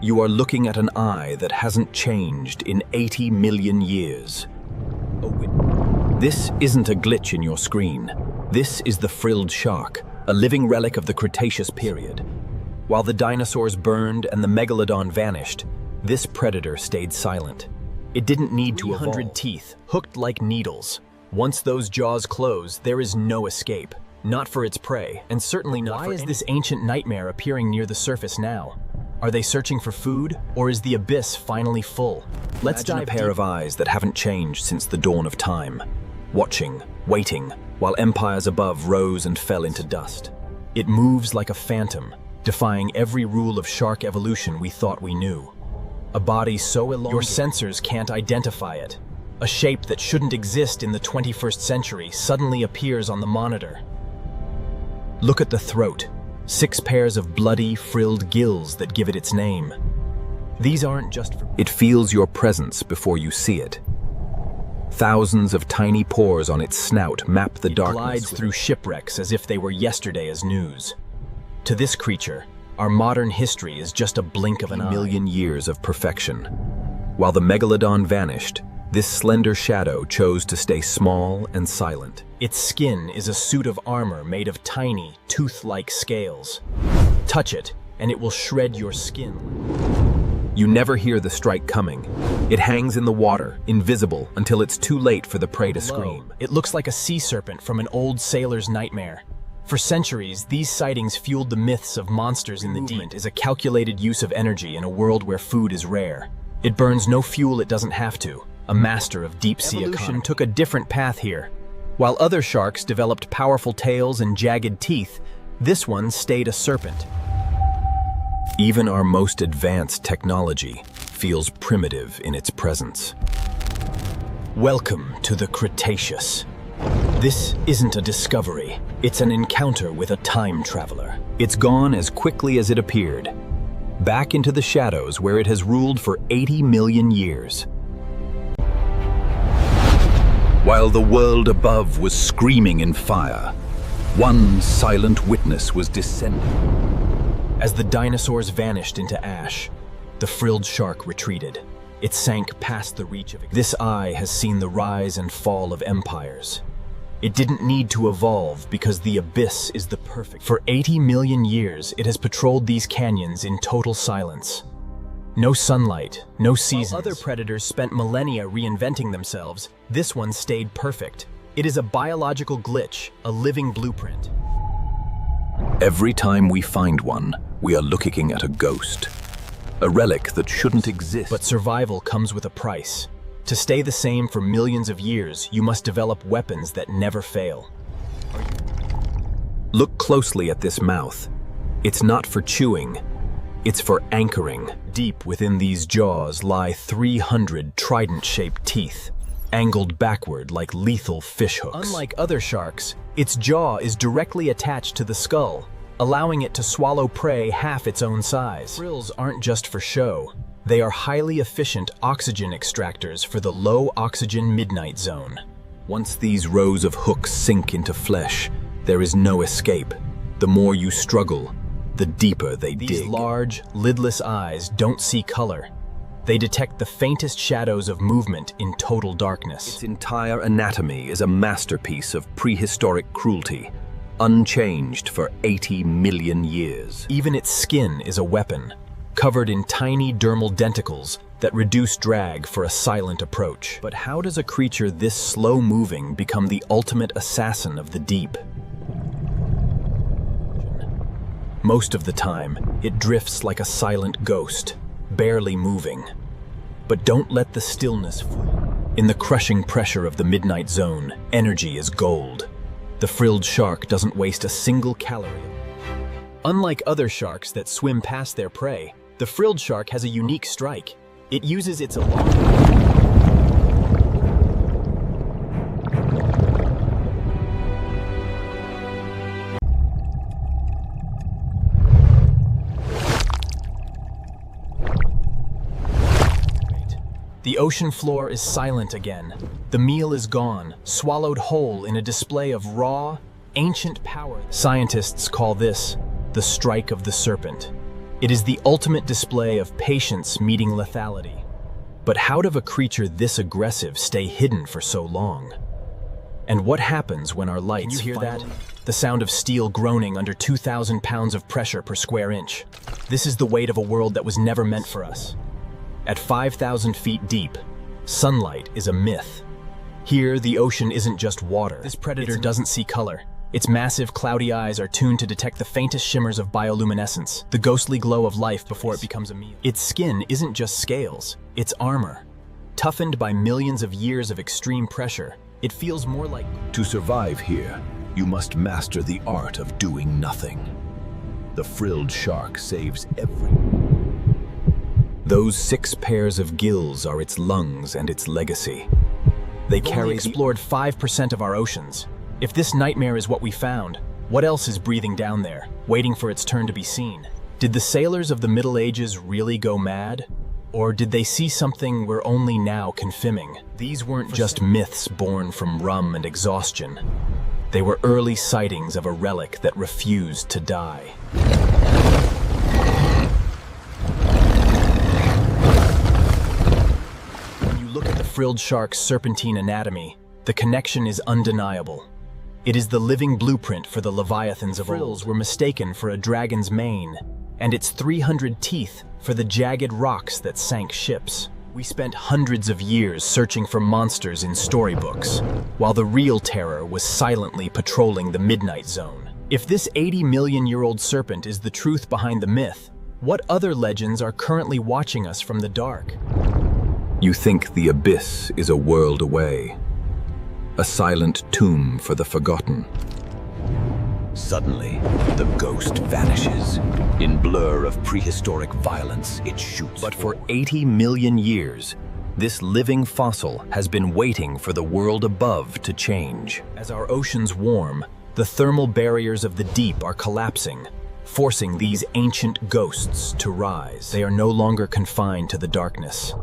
You are looking at an eye that hasn't changed in 80 million years. This isn't a glitch in your screen. This is the Frilled Shark, a living relic of the Cretaceous period. While the dinosaurs burned and the megalodon vanished, this predator stayed silent. It didn't need to evolve. 300 teeth, hooked like needles. Once those jaws close, there is no escape. Not for its prey, and certainly not for Why is this ancient nightmare appearing near the surface now? Are they searching for food, or is the abyss finally full? Let's dive a pair of eyes that haven't changed since the dawn of time. Watching, waiting, while empires above rose and fell into dust. It moves like a phantom, defying every rule of shark evolution we thought we knew. A body so elongated, your sensors can't identify it. A shape that shouldn't exist in the 21st century suddenly appears on the monitor. Look at the throat. 6 pairs of bloody, frilled gills that give it its name. These aren't just for... It feels your presence before you see it. Thousands of tiny pores on its snout map the darkness. It glides through shipwrecks as if they were yesterday as news. To this creature, our modern history is just a blink of an eye. 1 million years of perfection. While the megalodon vanished, this slender shadow chose to stay small and silent. Its skin is a suit of armor made of tiny, tooth-like scales. Touch it, and it will shred your skin. You never hear the strike coming. It hangs in the water, invisible, until it's too late for the prey to scream. It looks like a sea serpent from an old sailor's nightmare. For centuries, these sightings fueled the myths of monsters in the deep. Movement is a calculated use of energy in a world where food is rare. It burns no fuel it doesn't have to. A master of deep-sea evolution took a different path here. While other sharks developed powerful tails and jagged teeth, this one stayed a serpent. Even our most advanced technology feels primitive in its presence. Welcome to the Cretaceous. This isn't a discovery, it's an encounter with a time traveler. It's gone as quickly as it appeared, back into the shadows where it has ruled for 80 million years. While the world above was screaming in fire, one silent witness was descending. As the dinosaurs vanished into ash, the Frilled Shark retreated. It sank past the reach of it. This eye has seen the rise and fall of empires. It didn't need to evolve because the abyss is the perfect. For 80 million years, it has patrolled these canyons in total silence. No sunlight, no seasons. While other predators spent millennia reinventing themselves, this one stayed perfect. It is a biological glitch, a living blueprint. Every time we find one, we are looking at a ghost. A relic that shouldn't exist. But survival comes with a price. To stay the same for millions of years, you must develop weapons that never fail. Look closely at this mouth. It's not for chewing. It's for anchoring. Deep within these jaws lie 300 trident-shaped teeth, angled backward like lethal fishhooks. Unlike other sharks, its jaw is directly attached to the skull, allowing it to swallow prey half its own size. Frills aren't just for show. They are highly efficient oxygen extractors for the low-oxygen midnight zone. Once these rows of hooks sink into flesh, there is no escape. The more you struggle, the deeper they dig. These large, lidless eyes don't see color. They detect the faintest shadows of movement in total darkness. Its entire anatomy is a masterpiece of prehistoric cruelty, unchanged for 80 million years. Even its skin is a weapon, covered in tiny dermal denticles that reduce drag for a silent approach. But how does a creature this slow-moving become the ultimate assassin of the deep? Most of the time, it drifts like a silent ghost, barely moving. But don't let the stillness fool. In the crushing pressure of the midnight zone, energy is gold. The Frilled Shark doesn't waste a single calorie. Unlike other sharks that swim past their prey, the Frilled Shark has a unique strike. It uses its elongated... The ocean floor is silent again. The meal is gone, swallowed whole in a display of raw, ancient power. Scientists call this the strike of the serpent. It is the ultimate display of patience meeting lethality. But how does a creature this aggressive stay hidden for so long? And what happens when our lights Can you hear that? The sound of steel groaning under 2,000 pounds of pressure per square inch. This is the weight of a world that was never meant for us. At 5,000 feet deep, sunlight is a myth. Here, the ocean isn't just water. This predator doesn't see color. Its massive, cloudy eyes are tuned to detect the faintest shimmers of bioluminescence, the ghostly glow of life before it becomes a meal. Its skin isn't just scales, it's armor. Toughened by millions of years of extreme pressure, it feels more like... To survive here, you must master the art of doing nothing. The frilled shark saves every... Those 6 pairs of gills are its lungs and its legacy. They carry... explored 5% of our oceans. If this nightmare is what we found, what else is breathing down there, waiting for its turn to be seen? Did the sailors of the Middle Ages really go mad? Or did they see something we're only now confirming? These weren't just myths born from rum and exhaustion. They were early sightings of a relic that refused to die. When you look at the frilled shark's serpentine anatomy, the connection is undeniable. It is the living blueprint for the leviathans of old. Frills were mistaken for a dragon's mane, and its 300 teeth for the jagged rocks that sank ships. We spent hundreds of years searching for monsters in storybooks, while the real terror was silently patrolling the midnight zone. If this 80-million-year-old serpent is the truth behind the myth, what other legends are currently watching us from the dark? You think the abyss is a world away. A silent tomb for the forgotten. Suddenly, the ghost vanishes. In blur of prehistoric violence, it shoots. But for 80 million years, this living fossil has been waiting for the world above to change. As our oceans warm, the thermal barriers of the deep are collapsing, forcing these ancient ghosts to rise. They are no longer confined to the darkness.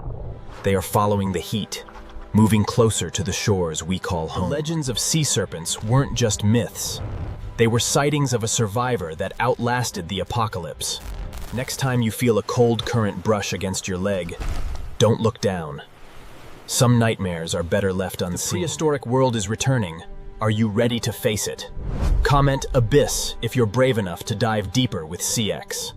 They are following the heat, moving closer to the shores we call home. The legends of sea serpents weren't just myths. They were sightings of a survivor that outlasted the apocalypse. Next time you feel a cold current brush against your leg, don't look down. Some nightmares are better left unseen. The prehistoric world is returning. Are you ready to face it? Comment Abyss if you're brave enough to dive deeper with SeaX.